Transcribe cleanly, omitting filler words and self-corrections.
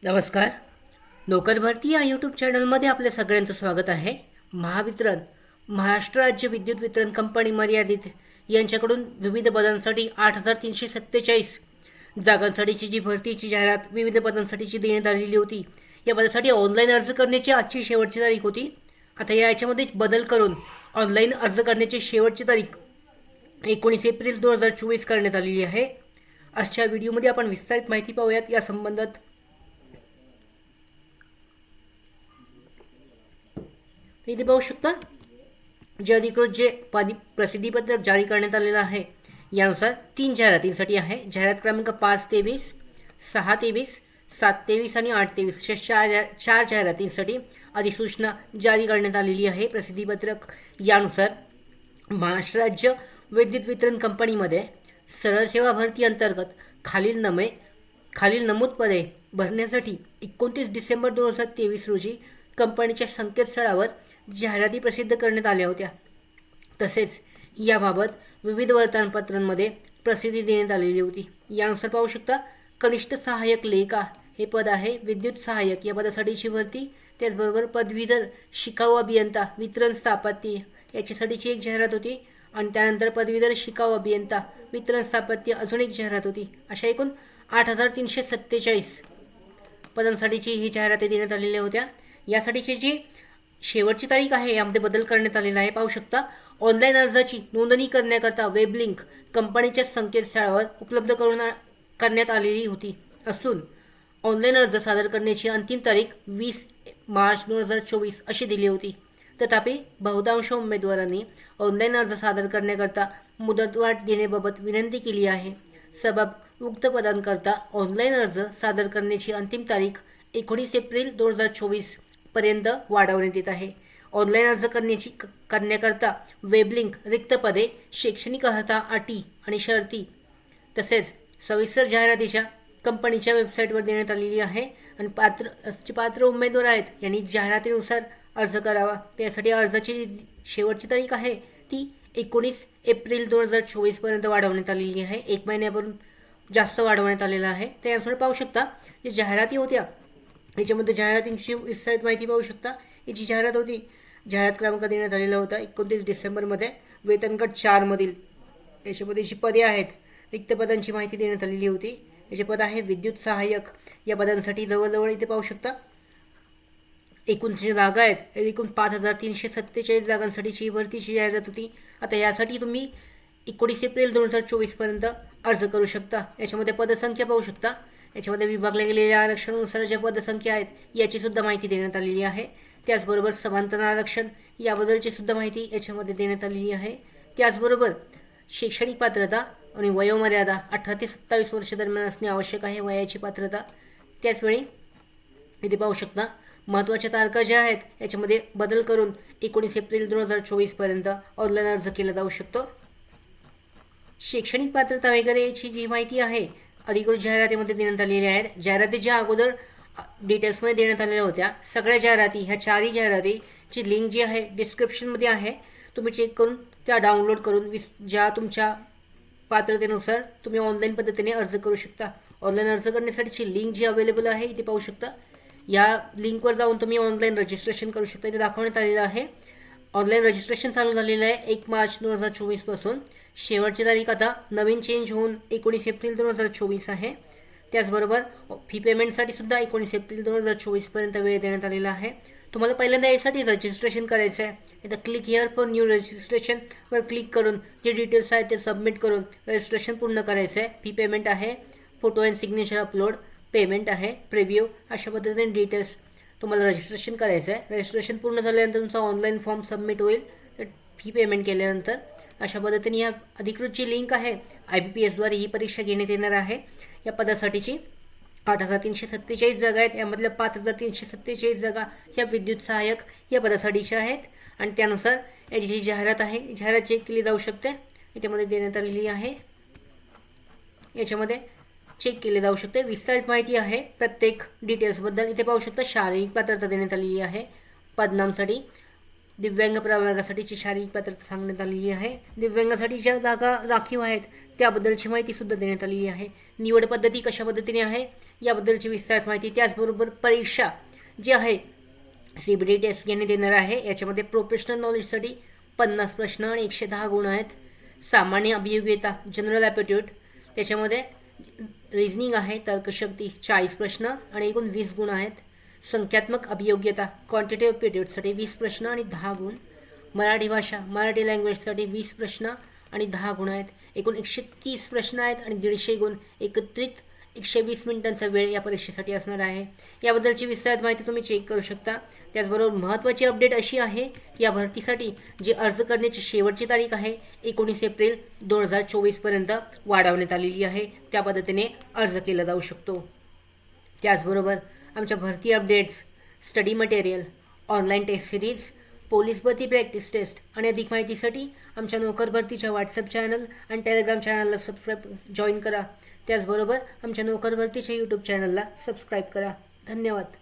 नमस्कार. नोकर भरती या यूट्यूब चॅनलमध्ये आपल्या सगळ्यांचं स्वागत आहे. महावितरण महाराष्ट्र राज्य विद्युत वितरण कंपनी मर्यादित यांच्याकडून विविध पदांसाठी 8,347 जागांसाठीची जी भरतीची जाहिरात विविध पदांसाठीची देण्यात आलेली होती. या पदासाठी ऑनलाईन अर्ज करण्याची आजची शेवटची तारीख होती. आता याच्यामध्ये बदल करून ऑनलाईन अर्ज करण्याची शेवटची तारीख 19 एप्रिल 2024 करण्यात आलेली आहे. आजच्या व्हिडिओमध्ये आपण विस्तारित माहिती पाहूयात या संबंधात. इथे पाहू शकता जे अधिकृत जे प्रसिद्धीपत्रक जारी करण्यात आलेलं आहे यानुसार 3 जाहिरातींसाठी आहे. जाहिरात क्रमांक 523, 623, 723 आणि 823 अशा चार जाहिरातींसाठी अधिसूचना जारी करण्यात आलेली आहे. प्रसिद्धीपत्रक यानुसार महाराष्ट्र राज्य विद्युत वितरण कंपनीमध्ये सरळ सेवा भरती अंतर्गत खालील नमूद पदे भरण्यासाठी 29 डिसेंबर 2023 रोजी कंपनीच्या संकेतस्थळावर जाहिराती प्रसिद्ध करण्यात आल्या होत्या. तसेच याबाबत विविध वर्तमानपत्रांमध्ये प्रसिद्धी देण्यात आलेली होती. यानुसार पाहू शकता कनिष्ठ सहाय्यक लेखा हे पद आहे. विद्युत सहाय्यक या पदासाठीची भरती. त्याचबरोबर पदवीधर शिकाऊ अभियंता वितरण स्थापत्य याच्यासाठीची एक जाहिरात होती आणि त्यानंतर पदवीधर शिकाऊ अभियंता वितरण स्थापत्य अजून एक जाहिरात होती. अशा एकूण 8,347 पदांसाठीची ही जाहिराती देण्यात आलेल्या होत्या. यासाठीची जी शेवटची तारीख आहे यामध्ये बदल करण्यात आलेला आहे. पाहू शकता ऑनलाईन अर्जाची नोंदणी करण्याकरता वेब लिंक कंपनीच्या संकेतस्थळावर उपलब्ध करण्यात आलेली होती असून ऑनलाईन अर्ज सादर करण्याची अंतिम तारीख 20 मार्च 2024 अशी दिली होती. तथापि बहुतांश उमेदवारांनी ऑनलाईन अर्ज सादर करण्याकरता मुदतवाढ देण्याबाबत विनंती केली आहे. सबब उक्त पदांकरता ऑनलाईन अर्ज सादर करण्याची अंतिम तारीख 19 एप्रिल 2024 पर्यंत वाढवण्यात येत आहे. ऑनलाईन अर्ज करण्याकरता वेब लिंक, रिक्त पदे, शैक्षणिक अर्हता, अटी आणि शर्ती तसेच सविस्तर जाहिरातीच्या कंपनीच्या वेबसाईटवर देण्यात आलेली आहे आणि पात्र उमेदवार आहेत यांनी जाहिरातीनुसार अर्ज करावा. त्यासाठी अर्जाची शेवटची तारीख आहे ती 19 एप्रिल 2024 पर्यंत वाढवण्यात आलेली आहे. 1 महिन्यावरून जास्त वाढवण्यात आलेला आहे. त्यानुसार पाहू शकता जे जाहिराती होत्या याच्यामध्ये जाहिरातींची विस्तारित माहिती पाहू शकता. याची जाहिरात होती, जाहिरात क्रमांक देण्यात आलेला होता 29 डिसेंबरमध्ये. वेतनगट 4 मधील याच्यामध्ये जी पदे आहेत रिक्त पदांची माहिती देण्यात आलेली होती. याचे पद आहे विद्युत सहाय्यक. या पदांसाठी जवळजवळ इथे पाहू शकता एकूण जी जागा आहेत एकूण 5,347 जागांसाठीची भरतीची जाहिरात होती. आता यासाठी तुम्ही 19 एप्रिल 2024 पर्यंत अर्ज करू शकता. याच्यामध्ये पदसंख्या पाहू शकता. याच्यामध्ये विभागल्या गेलेल्या आरक्षणानुसार ज्या पदसंख्या आहेत याची सुद्धा माहिती देण्यात आलेली आहे. त्याचबरोबर समांतर आरक्षण याबद्दलची सुद्धा माहिती याच्यामध्ये देण्यात आलेली आहे. त्याचबरोबर शैक्षणिक पात्रता आणि वयोमर्यादा 18 ते 27 वर्ष दरम्यान असणे आवश्यक आहे वयाची पात्रता. त्याचवेळी इथे पाहू शकता महत्त्वाच्या तारखा ज्या आहेत याच्यामध्ये बदल करून 19 एप्रिल 2024 पर्यंत ऑनलाईन अर्ज केला जाऊ शकतो. शैक्षणिक पात्रता वगैरे याची जी माहिती आहे अधिकृत जाहिरातीमध्ये देण्यात आलेल्या आहेत. जाहिरातीच्या अगोदर डिटेल्समध्ये देण्यात आलेल्या होत्या. सगळ्या जाहिराती ह्या चारही जाहिरातीची लिंक जी आहे डिस्क्रिप्शनमध्ये आहे. तुम्ही चेक करून त्या डाउनलोड करून ज्या तुमच्या पात्रतेनुसार तुम्ही ऑनलाईन पद्धतीने अर्ज करू शकता. ऑनलाईन अर्ज करण्यासाठीची लिंक जी अवेलेबल आहे इथे पाहू शकता. या लिंकवर जाऊन तुम्ही ऑनलाईन रजिस्ट्रेशन करू शकता. इथे दाखवण्यात आलेलं आहे. ऑनलाईन रजिस्ट्रेशन चालू झालेलं आहे 1 मार्च 2024 पासून. शेवटची तारीख आता नवीन चेंज होऊन 19 एप्रिल 2024 आहे. त्याचबरोबर फी पेमेंटसाठी सुद्धा 19 एप्रिल 2024 पर्यंत वेळ देण्यात आलेला आहे. तुम्हाला पहिल्यांदा यासाठी रजिस्ट्रेशन करायचं आहे. इथं क्लिक हिअर फॉर न्यू रजिस्ट्रेशनवर क्लिक करून जे डिटेल्स आहेत ते सबमिट करून रजिस्ट्रेशन पूर्ण करायचं आहे. फी पेमेंट आहे, photo and signature upload, payment आहे, प्रिव्ह्यू अशा पद्धतीने डिटेल्स तुम्हाला रजिस्ट्रेशन करायचं आहे. रजिस्ट्रेशन पूर्ण झाल्यानंतर तुमचा ऑनलाईन फॉर्म सबमिट होईल फी पेमेंट केल्यानंतर. अशा पद्धतीने या अधिकृत जी लिंक आहे IBPSद्वारे ही परीक्षा घेण्यात येणार आहे. या पदासाठीची 8,347 जागा आहेत. यामधल्या 5,347 जागा ह्या विद्युत सहाय्यक या पदासाठीच्या आहेत आणि त्यानुसार याची जी जाहिरात आहे जाहिरात चेक केली जाऊ शकते. याच्यामध्ये देण्यात आलेली आहे. याच्यामध्ये चेक केले जाऊ शकते. विस्तारित माहिती आहे प्रत्येक डिटेल्सबद्दल. इथे पाहू शकता शारीरिक पात्रता देण्यात आलेली आहे. पदनामसाठी दिव्यांग प्रवर्गासाठीची शारीरिक पात्रता सांगण्यात आलेली आहे. दिव्यांगासाठी ज्या जागा राखीव आहेत त्याबद्दलची माहितीसुद्धा देण्यात आलेली आहे. निवड पद्धती कशा पद्धतीने आहे याबद्दलची विस्तारित माहिती, त्याचबरोबर परीक्षा जी आहे CBT टेस्ट घेण्यात येणार आहे. याच्यामध्ये प्रोफेशनल नॉलेजसाठी 50 प्रश्न आणि 110 गुण आहेत. सामान्य अभियोग्यता जनरल ॲप्टिट्यूड त्याच्यामध्ये रिझनिंग आहे, तर्कशक्ती 40 प्रश्न आणि एकूण 20 गुण आहेत. संख्यात्मक अभियोग्यता क्वांटिटेटिव्ह ॲप्टिट्यूडसाठी 20 प्रश्न आणि 10 गुण. मराठी भाषा मराठी लँग्वेजसाठी 20 प्रश्न आणि 10 गुण आहेत. एकूण 130 प्रश्न आहेत आणि 150 गुण. एकत्रित 120 मिनिटांचा वेळ या परीक्षेसाठी असणार आहे. याबद्दलची विस्तारित माहिती तुम्ही चेक करू शकता. त्याचबरोबर महत्त्वाची अपडेट अशी आहे की या भरतीसाठी जी अर्ज करण्याची शेवटची तारीख आहे 19 एप्रिल 2024पर्यंत वाढवण्यात आलेली आहे. त्या पद्धतीने अर्ज केला जाऊ शकतो. त्याचबरोबर आमच्या भरती updates, study material, online test series, police भरती प्रॅक्टिस टेस्ट आणि अधिक माहितीसाठी आमच्या नोकर भरतीच्या व्हॉट्सअप चॅनल आणि टेलिग्राम चॅनलला जॉईन करा. त्याचबरोबर आमच्या नोकर भरतीच्या यूट्यूब चॅनलला सबस्क्राईब करा. धन्यवाद.